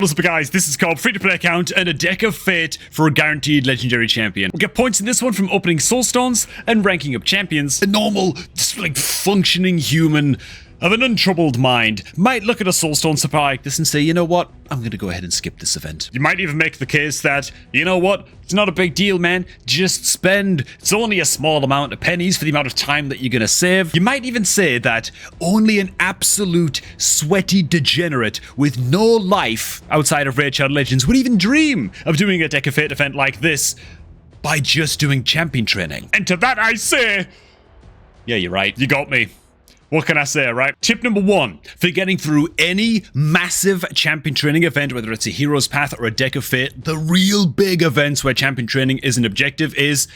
What's up guys, this is called free-to-play account and a deck of fate for a guaranteed legendary champion. We'll get points in this one from opening soul stones and ranking up champions. A normal, just like functioning human of an untroubled mind might look at a soulstone supply like this and say, you know what, I'm gonna go ahead and skip this event. You might even make the case that, you know what, it's not a big deal, man, just spend, it's only a small amount of pennies for the amount of time that you're gonna save. You might even say that only an absolute sweaty degenerate with no life outside of Raid Shadow Legends would even dream of doing a Deck of Fate event like this by just doing champion training. And to that I say, yeah, you're right, you got me. What can I say, right? Tip number one, for getting through any massive champion training event, whether it's a Hero's Path or a Deck of Fate, the real big events where champion training is an objective is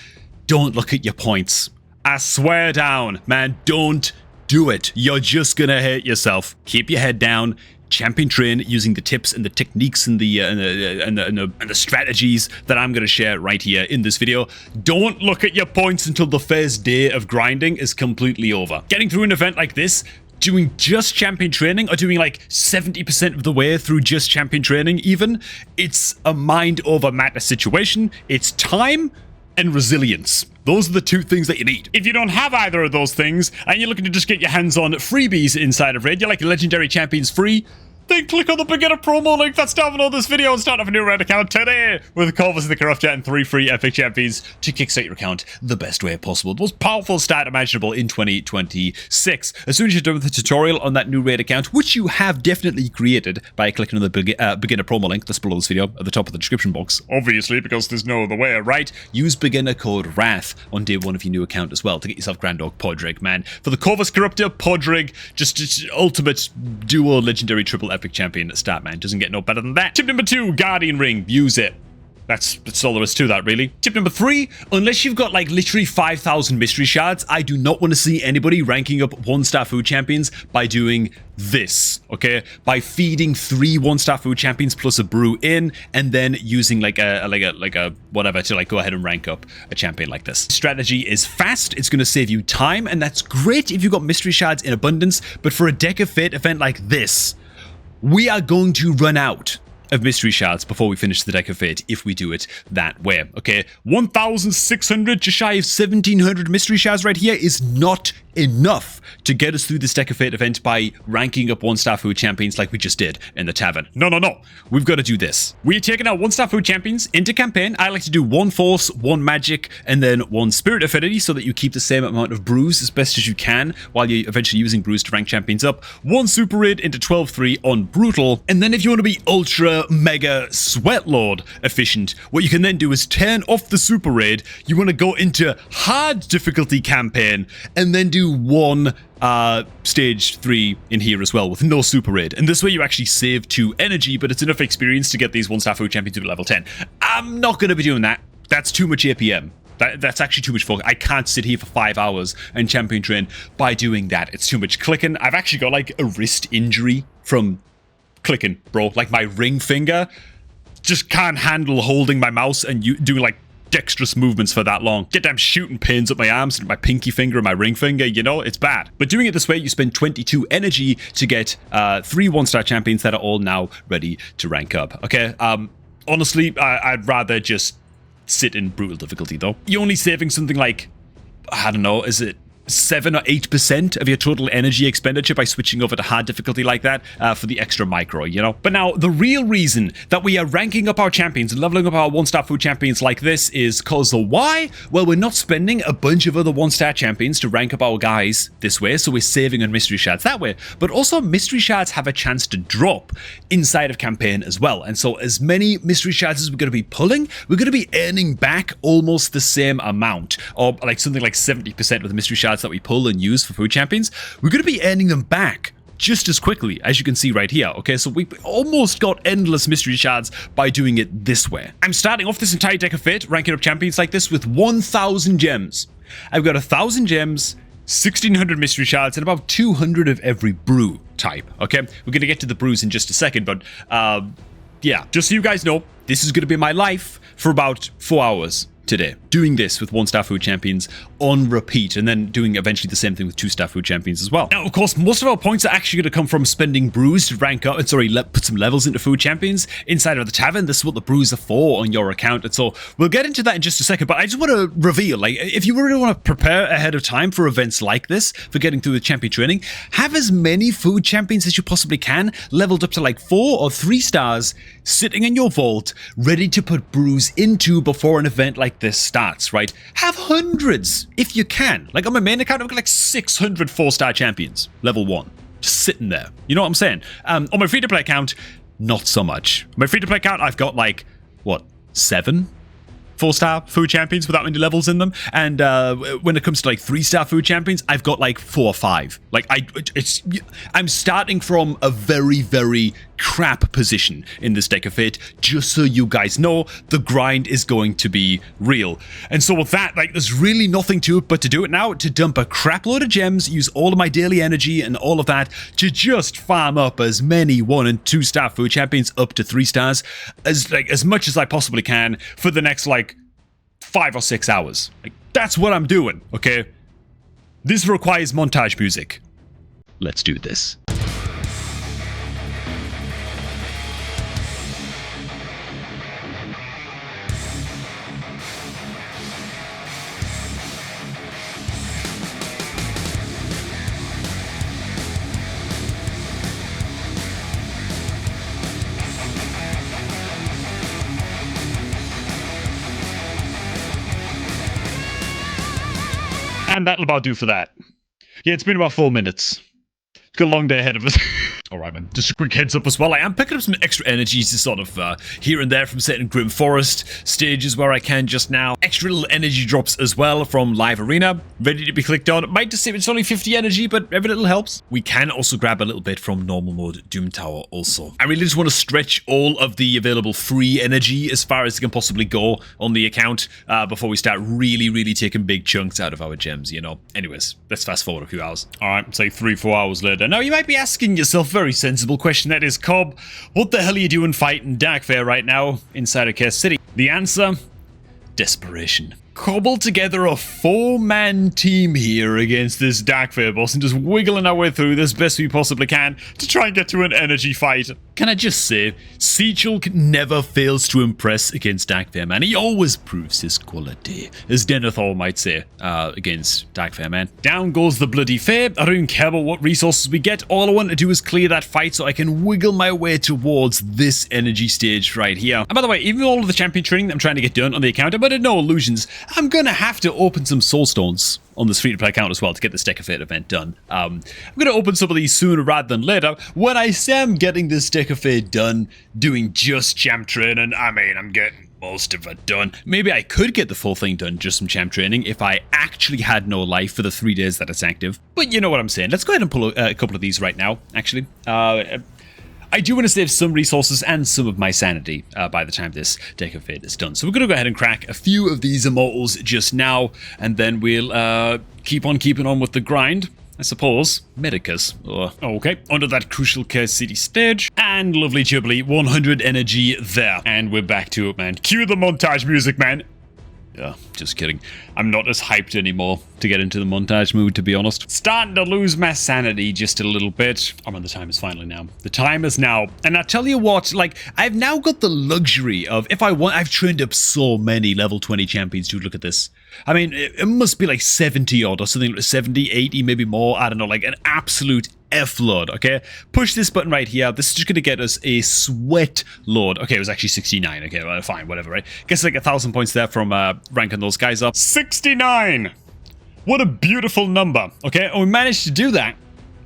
don't look at your points. I swear down, man, don't do it. You're just gonna hate yourself. Keep your head down. Champion train using the tips and the techniques and the strategies that I'm going to share right here in this video. Don't look at your points until the first day of grinding is completely over. Getting through an event like this, doing just champion training or doing like 70% of the way through just champion training even, it's a mind over matter situation. It's time and resilience. Those are the two things that you need. If you don't have either of those things and you're looking to just get your hands on freebies inside of Raid, you're like legendary champions free, then click on the beginner promo link that's down below this video and start up a new Raid account today with Corvis the Corruptor and 3 free epic champions to kickstart your account the best way possible. The most powerful start imaginable in 2026. As soon as you're done with the tutorial on that new Raid account, which you have definitely created by clicking on the beginner promo link that's below this video at the top of the description box, obviously because there's no other way, right? Use beginner code WRATH on day one of your new account as well to get yourself Grand Dog Podrick, man. For the Corvis Corruptor, Podrick, just ultimate duo legendary triple epic champion start, man. Doesn't get no better than that. Tip number 2, Guardian Ring. Use it. That's all there is to that, really. Tip number 3, unless you've got like literally 5,000 mystery shards, I do not want to see anybody ranking up 1-star food champions by doing this, okay? By feeding 3 1-star food champions plus a brew in, and then using like a whatever to like go ahead and rank up a champion like this. Strategy is fast, it's going to save you time, and that's great if you've got mystery shards in abundance, but for a Deck of Fate event like this, we are going to run out of mystery shards before we finish the Deck of Fate if we do it that way, okay? 1,600, just shy of 1,700 mystery shards right here is not enough to get us through this Deck of Fate event by ranking up 1-star food champions like we just did in the tavern. No. We've got to do this. We're taking our 1-star food champions into campaign. I like to do 1 force, 1 magic, and then 1 spirit affinity so that you keep the same amount of brews as best as you can while you're eventually using brews to rank champions up. 1 super raid into 12-3 on brutal. And then if you want to be ultra mega sweat lord efficient, what you can then do is turn off the super raid. You want to go into hard difficulty campaign and then do 1 stage 3 in here as well with no super raid, and this way you actually save 2 energy, but it's enough experience to get these 1-star food champions to level 10. I'm not going to be doing that. That's too much APM. That's actually too much focus. I can't sit here for 5 hours and champion train by doing that. It's too much clicking. I've actually got like a wrist injury from clicking, bro. Like my ring finger just can't handle holding my mouse and doing like dexterous movements for that long. Get damn shooting pains up my arms and my pinky finger and my ring finger, you know, it's bad. But doing it this way, you spend 22 energy to get 3 1-star champions that are all now ready to rank up, okay? Honestly, I'd rather just sit in brutal difficulty though. You're only saving something like, I don't know, is it 7 or 8% of your total energy expenditure by switching over to hard difficulty like that for the extra micro, you know? But now, the real reason that we are ranking up our champions and leveling up our 1-star food champions like this is cause of why? Well, we're not spending a bunch of other 1-star champions to rank up our guys this way, so we're saving on mystery shards that way. But also, mystery shards have a chance to drop inside of campaign as well. And so, as many mystery shards as we're going to be pulling, we're going to be earning back almost the same amount, or like something like 70% of the mystery shards that we pull and use for food champions, we're going to be earning them back just as quickly, as you can see right here, okay? So we almost got endless mystery shards by doing it this way. I'm starting off this entire Deck of Fate, ranking up champions like this with 1,000 gems. I've got 1,000 gems, 1,600 mystery shards, and about 200 of every brew type, okay? We're going to get to the brews in just a second, but yeah, just so you guys know, this is going to be my life for about 4 hours. today, doing this with 1-star food champions on repeat, and then doing eventually the same thing with 2-star food champions as well. Now, of course, most of our points are actually going to come from spending brews to rank up, put some levels into food champions inside of the tavern. This is what the brews are for on your account, and so we'll get into that in just a second, but I just want to reveal, like, if you really want to prepare ahead of time for events like this, for getting through the champion training, have as many food champions as you possibly can, leveled up to like 4 or 3 stars, sitting in your vault, ready to put brews into before an event like this starts, right? Have hundreds if you can. Like on my main account, I've got like 600 4-star champions, level 1, just sitting there. You know what I'm saying? On my free-to-play account, not so much. My free-to-play account, I've got like, what, 7 4-star food champions without many levels in them, and when it comes to like 3-star food champions, I've got like 4 or 5. Like I'm starting from a very, very crap position in this deck of fate, just so you guys know the grind is going to be real. And so with that, like, there's really nothing to it but to do it now, to dump a crap load of gems, use all of my daily energy and all of that to just farm up as many 1 and 2-star food champions up to 3 stars as much as I possibly can for the next like 5 or 6 hours. Like, that's what I'm doing, okay? This requires montage music. Let's do this. And that'll about do for that. Yeah, it's been about 4 minutes. It's got a long day ahead of us. Alright, man. Just a quick heads up as well. I am picking up some extra energies to sort of here and there from certain Grim Forest stages where I can just now. Extra little energy drops as well from Live Arena. Ready to be clicked on. It might just say it's only 50 energy, but every little helps. We can also grab a little bit from normal mode Doom Tower also. I really just want to stretch all of the available free energy as far as it can possibly go on the account before we start really taking big chunks out of our gems, you know. Anyways, let's fast forward a few hours. Alright, say 3-4 hours later. Now you might be asking yourself very sensible question, that is, Cobb, what the hell are you doing fighting Darkfare right now inside of Curse City? The answer? Desperation. Cobble together a 4-man team here against this Darkfare boss and just wiggling our way through this best we possibly can to try and get to an energy fight. Can I just say, Seachulk never fails to impress against Darkfare Man. He always proves his quality, as Denethor might say against Darkfare Man. Down goes the bloody Fae. I don't even care about what resources we get. All I want to do is clear that fight so I can wiggle my way towards this energy stage right here. And by the way, even with all of the champion training that I'm trying to get done on the account, I'm under no illusions. I'm going to have to open some soul stones on this free-to-play account as well to get this Deck of Fate event done. I'm going to open some of these sooner rather than later. When I say I'm getting this Deck of Fate done, doing just champ training, I mean, I'm getting most of it done. Maybe I could get the full thing done, just some champ training, if I actually had no life for the 3 days that it's active. But you know what I'm saying. Let's go ahead and pull a couple of these right now, actually. I do want to save some resources and some of my sanity by the time this Deck of Fate is done. So we're going to go ahead and crack a few of these immortals just now, and then we'll keep on keeping on with the grind, I suppose. Medicus. Okay, onto that crucial Curse City stage. And lovely jubbly, 100 energy there. And we're back to it, man. Cue the montage music, man. Yeah, just kidding. I'm not as hyped anymore to get into the montage mood, to be honest. Starting to lose my sanity just a little bit. Oh man, the time is finally now. The time is now. And I tell you what, like, I've now got the luxury of, if I want, I've trained up so many level 20 champions, dude, look at this. I mean, it must be like 70 odd or something, 70, 80, maybe more, I don't know, like an absolute F-load, okay? Push this button right here. This is just going to get us a sweat load. Okay, it was actually 69. Okay, well, fine, whatever, right? Guess like 1,000 points there from ranking those guys up. 69! What a beautiful number, okay? And we managed to do that.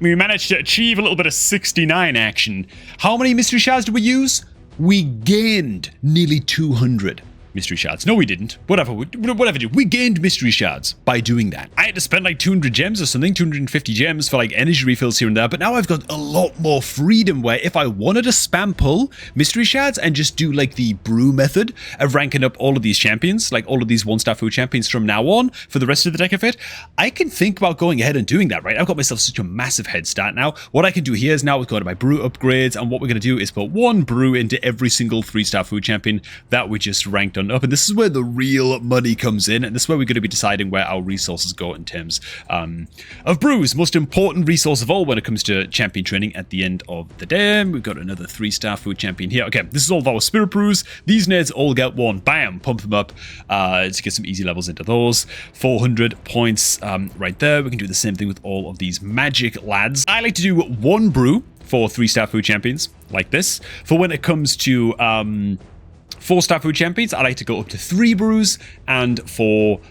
We managed to achieve a little bit of 69 action. How many mystery shards did we use? We gained nearly 200. Mystery shards. No, we didn't. Whatever, dude. We gained mystery shards by doing that. I had to spend like 200 gems or something, 250 gems for like energy refills here and there, but now I've got a lot more freedom where if I wanted to spam pull mystery shards and just do like the brew method of ranking up all of these champions, like all of these 1-star food champions from now on for the rest of the Deck of Fate, I can think about going ahead and doing that, right? I've got myself such a massive head start now. What I can do here is now go to my brew upgrades, and what we're going to do is put 1 brew into every single 3-star food champion that we just ranked ranked on up. And this is where the real money comes in. And this is where we're going to be deciding where our resources go in terms of brews. Most important resource of all when it comes to champion training at the end of the day. We've got another 3-star food champion here. Okay, this is all of our spirit brews. These nerds all get one. Bam, pump them up to get some easy levels into those. 400 points right there. We can do the same thing with all of these magic lads. I like to do one brew for 3-star food champions like this. For when it comes to 4-star food champions, I like to go up to 3 brews, and for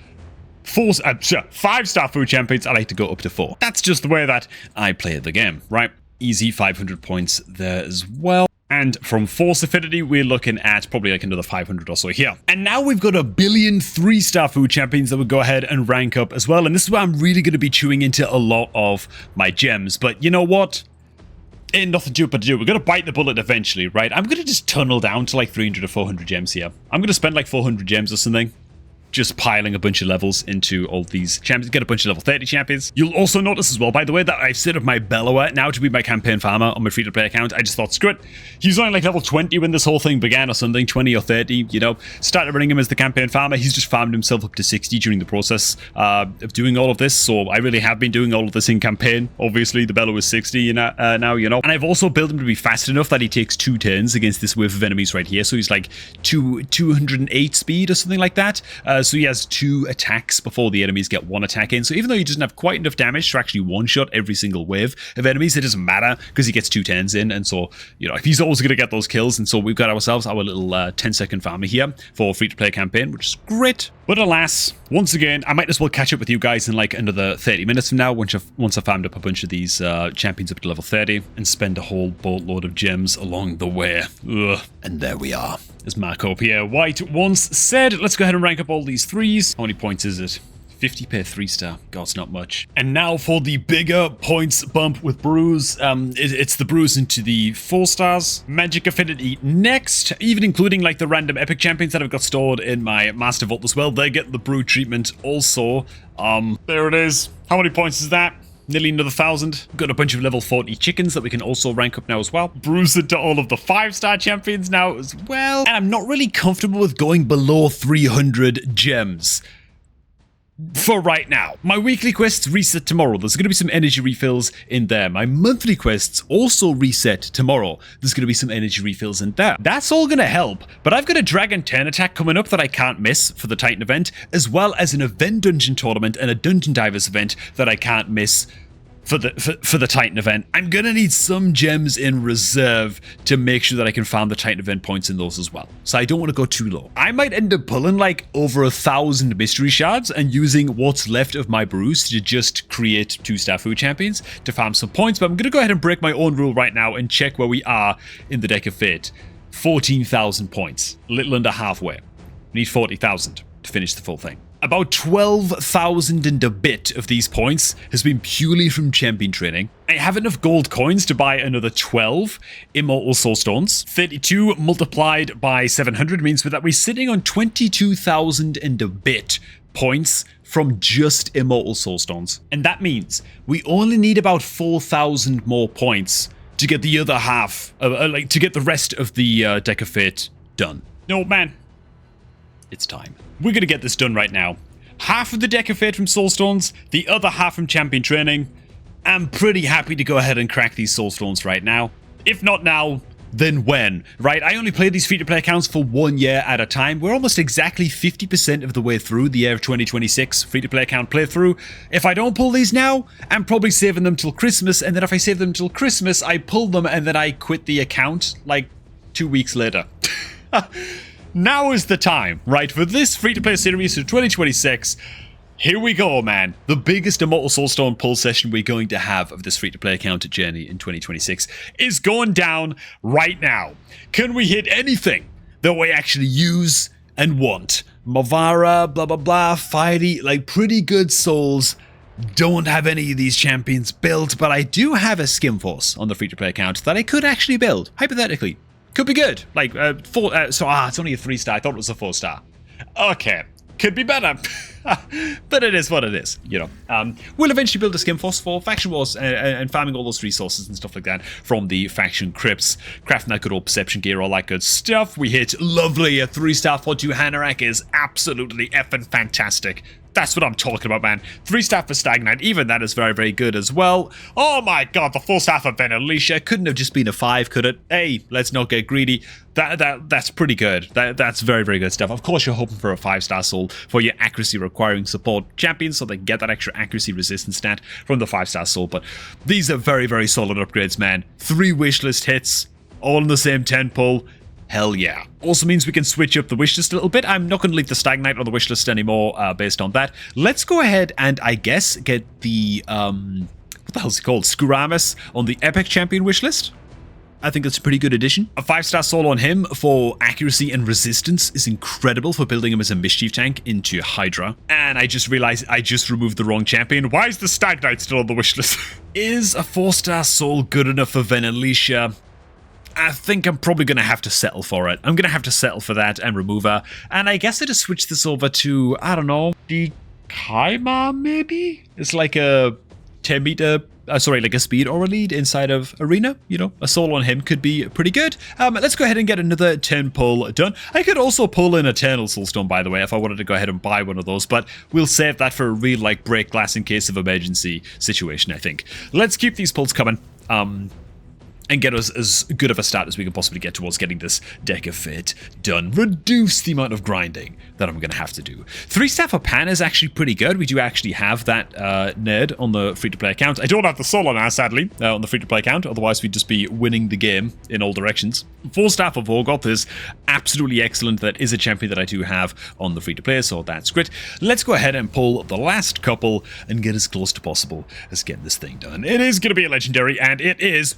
5-star food champions, I like to go up to 4. That's just the way that I play the game, right? Easy 500 points there as well. And from Force Affinity, we're looking at probably like another 500 or so here. And now we've got a billion 3-star food champions that would go ahead and rank up as well. And this is where I'm really going to be chewing into a lot of my gems. But you know what? Ain't nothing to but to do. We're going to bite the bullet eventually, right? I'm going to just tunnel down to like 300 or 400 gems here. I'm going to spend like 400 gems or something, just piling a bunch of levels into all these champions, get a bunch of level 30 champions. You'll also notice as well, by the way, that I've set up my Bellower now to be my campaign farmer on my free-to-play account. I just thought, screw it. He was only like level 20 when this whole thing began or something, 20 or 30, you know. Started running him as the campaign farmer. He's just farmed himself up to 60 during the process of doing all of this. So I really have been doing all of this in campaign. Obviously, the Bellower is 60 now, you know. And I've also built him to be fast enough that he takes 2 turns against this wave of enemies right here. So he's like 208 speed or something like that. So he has 2 attacks before the enemies get 1 attack in. So even though he doesn't have quite enough damage to actually one-shot every single wave of enemies, it doesn't matter because he gets 2 turns in. And so, you know, he's always going to get those kills. And so we've got ourselves our little 10-second farmer here for free-to-play campaign, which is great. But alas, once again, I might as well catch up with you guys in like another 30 minutes from now once I've farmed up a bunch of these champions up to level 30 and spend a whole boatload of gems along the way. Ugh. And there we are. As Marco Pierre White once said, let's go ahead and rank up all these 3s. How many points is it? 50 per 3-star. God, it's not much. And now for the bigger points bump with brews. It's the brews into the 4 stars. Magic Affinity next, even including like the random epic champions that I've got stored in my Master Vault as well. They get the brew treatment also. There it is. How many points is that? Nearly another 1,000. Got a bunch of level 40 chickens that we can also rank up now as well. Brews into all of the 5-star champions now as well. And I'm not really comfortable with going below 300 gems for right now. My weekly quests reset tomorrow. There's going to be some energy refills in there. My monthly quests also reset tomorrow. There's going to be some energy refills in there. That's all going to help, but I've got a Dragon Turn attack coming up that I can't miss for the Titan event, as well as an event dungeon tournament and a Dungeon Divers event that I can't miss for the Titan event. I'm gonna need some gems in reserve to make sure that I can farm the Titan event points in those as well. So I don't want to go too low. I might end up pulling like over 1,000 mystery shards and using what's left of my brews to just create 2-star food champions to farm some points. But I'm gonna go ahead and break my own rule right now and check where we are in the Deck of Fate. 14,000 points, a little under halfway. We need 40,000 to finish the full thing. About 12,000 and a bit of these points has been purely from champion training. I have enough gold coins to buy another 12 Immortal Soul Stones. 32 multiplied by 700 means that we're sitting on 22,000 and a bit points from just Immortal Soul Stones. And that means we only need about 4,000 more points to get the other half, to get the rest of the Deck of Fate done. No, man. It's time. We're going to get this done right now. Half of the Deck of Fate from Soulstones, the other half from Champion Training. I'm pretty happy to go ahead and crack these Soulstones right now. If not now, then when, right? I only play these free-to-play accounts for 1 year at a time. We're almost exactly 50% of the way through the year of 2026 free-to-play account playthrough. If I don't pull these now, I'm probably saving them till Christmas, and then if I save them till Christmas, I pull them and then I quit the account like 2 weeks later. Now is the time, right, for this free-to-play series of 2026. Here we go, man. The biggest Immortal Soulstone pull session we're going to have of this free-to-play account journey in 2026 is going down right now. Can we hit anything that we actually use and want? Mavara, blah, blah, blah, Fiery, like pretty good souls. Don't have any of these champions built, but I do have a Skimforce on the free-to-play account that I could actually build, hypothetically. Could be good. Like, it's only a 3-star. I thought it was a 4-star. Okay. Could be better. But it is what it is, you know. We'll eventually build a skim force for faction wars and farming all those resources and stuff like that from the faction crypts, crafting that good old perception gear, all that good stuff. We hit lovely. A 3-star for 2 Hanorach is absolutely effing fantastic. That's what I'm talking about, man. 3-star for Stagnite, even that is very, very good as well. Oh my god, the 4-star for Venalicia couldn't have just been a 5, could it? Hey, let's not get greedy. That's pretty good. That's very, very good stuff. Of course, you're hoping for a 5-star soul for your accuracy requiring support champions, so they get that extra accuracy resistance stat from the 5-star soul. But these are very, very solid upgrades, man. 3 wishlist hits, all in the same 10 pull. Hell yeah. Also means we can switch up the wishlist a little bit. I'm not going to leave the Stagnite on the wishlist anymore based on that. Let's go ahead and, I guess, get the, what the hell's it called? Skuramis on the Epic Champion wishlist. I think that's a pretty good addition. A 5-star soul on him for accuracy and resistance is incredible for building him as a mischief tank into Hydra. And I just realized I just removed the wrong champion. Why is the Stagnite still on the wishlist? Is a 4-star soul good enough for Venalicia? I think I'm probably going to have to settle for it. I'm going to have to settle for that and remove her. And I guess I just switch this over to, I don't know, the Kaima maybe? It's like a 10 meter, like a speed aura lead inside of Arena. You know, a soul on him could be pretty good. Let's go ahead and get another 10 pull done. I could also pull in Eternal Soulstone, by the way, if I wanted to go ahead and buy one of those. But we'll save that for a real, like, break glass in case of emergency situation, I think. Let's keep these pulls coming. And get us as good of a start as we can possibly get towards getting this Deck of Fate done. Reduce the amount of grinding that I'm going to have to do. 3-star for Pan is actually pretty good. We do actually have that nerd on the free-to-play account. I don't have the soul on our, sadly, on the free-to-play account. Otherwise, we'd just be winning the game in all directions. 4-star for Vorgoth is absolutely excellent. That is a champion that I do have on the free-to-play, so that's great. Let's go ahead and pull the last couple and get as close to possible as getting this thing done. It is going to be a legendary, and it is...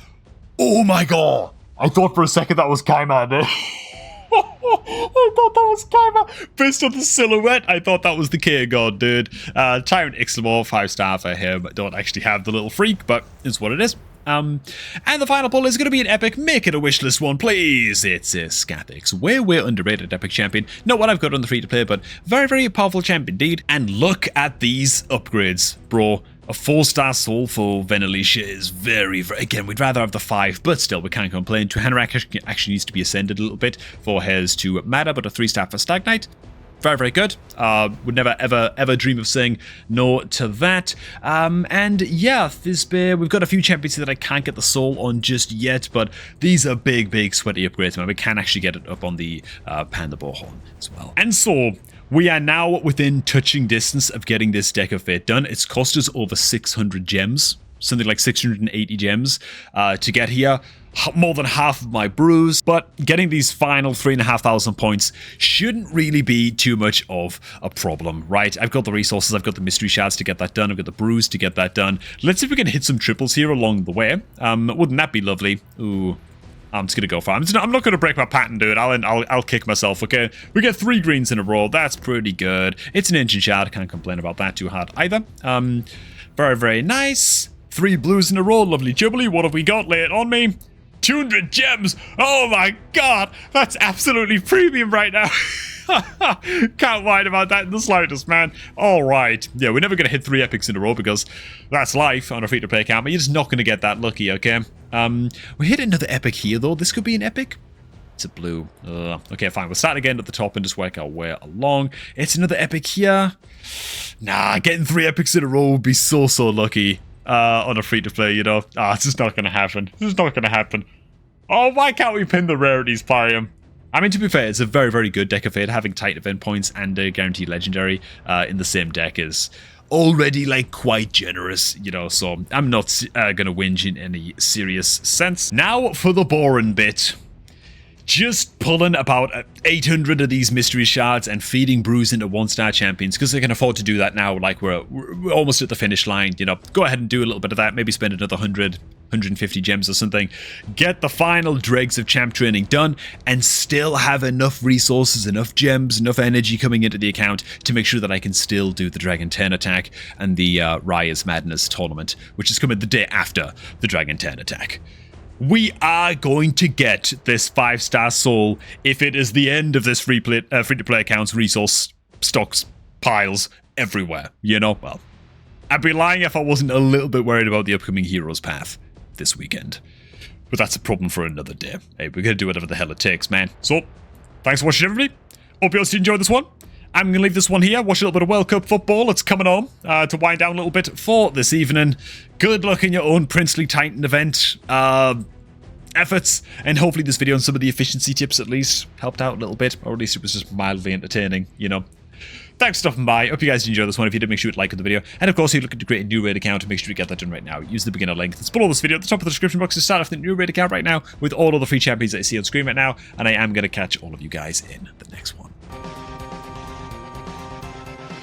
Oh my god! I thought for a second that was Kaima. I thought that was Kaima. Based on the silhouette, I thought that was the K god, dude. Tyrant Ixlamore, 5-star for him. Don't actually have the little freak, but it's what it is. And the final pull is going to be an epic. Make it a wishlist one, please. It's a Scathix. Way underrated epic champion. Not what I've got on the free-to-play, but very, very powerful champion indeed. And look at these upgrades, bro. A 4-star soul for Venalicia is very, again, we'd rather have the 5, but still, we can't complain. To Hanorach actually needs to be ascended a little bit for hers to matter, but a 3-star for Stagnite. Very, very good. Would never, ever dream of saying no to that. And yeah, we've got a few champions that I can't get the soul on just yet, but these are big, sweaty upgrades, man. We can actually get it up on the Panda Bohorn as well. And so... we are now within touching distance of getting this Deck of Fate done. It's cost us over 600 gems, something like 680 gems to get here. More than half of my brews, but getting these final 3,500 points shouldn't really be too much of a problem, right? I've got the resources, I've got the mystery shards to get that done, I've got the brews to get that done. Let's see if we can hit some triples here along the way. Wouldn't that be lovely? Ooh. I'm just going to go for it. I'm not going to break my pattern, dude. I'll kick myself, okay? We get 3 greens in a row. That's pretty good. It's an ancient shard. Can't complain about that too hard either. Very, very nice. 3 blues in a row. Lovely jubbly. What have we got? Lay it on me. 200 gems. Oh my god. That's absolutely premium right now. Can't whine about that in the slightest, man. Alright. Yeah, we're never going to hit 3 epics in a row because that's life on a free-to-play account, but you're just not going to get that lucky, okay? We hit another epic here, though. This could be an epic. It's a blue. Okay, fine. We'll start again at the top and just work our way along. It's another epic here. Nah, getting 3 epics in a row would be so lucky on a free-to-play, you know? It's just not going to happen. It's just not going to happen. Oh, why can't we pin the rarities, Parium? I mean, to be fair, it's a very, very good Deck of Fate. Having tight event points and a guaranteed legendary in the same deck is already, like, quite generous, you know, so I'm not gonna whinge in any serious sense. Now for the boring bit. Just pulling about 800 of these mystery shards and feeding brews into 1-star champions because they can afford to do that now. Like we're almost at the finish line, you know. Go ahead and do a little bit of that. Maybe spend another 150 gems or something. Get the final dregs of champ training done and still have enough resources, enough gems, enough energy coming into the account to make sure that I can still do the Dragon 10 attack and the Raya's Madness tournament, which is coming the day after the Dragon 10 attack. We are going to get this 5-star soul if it is the end of this free-to-play account's resource stocks piles everywhere, you know? Well, I'd be lying if I wasn't a little bit worried about the upcoming Heroes Path this weekend. But that's a problem for another day. Hey, we're gonna do whatever the hell it takes, man. So, thanks for watching, everybody. Hope you guys enjoyed this one. I'm gonna leave this one here, watch a little bit of World Cup football. It's coming on to wind down a little bit for this evening. Good luck in your own Princely Titan event efforts, and hopefully this video and some of the efficiency tips at least helped out a little bit, or at least it was just mildly entertaining, you know. Thanks for stopping by. Hope you guys enjoyed this one. If you did, make sure to like the video. And of course, if you're looking to create a new raid account, make sure to get that done right now. Use the beginner link that's below this video at the top of the description box to start off the new raid account right now with all of the free champions that you see on screen right now. And I am going to catch all of you guys in the next one.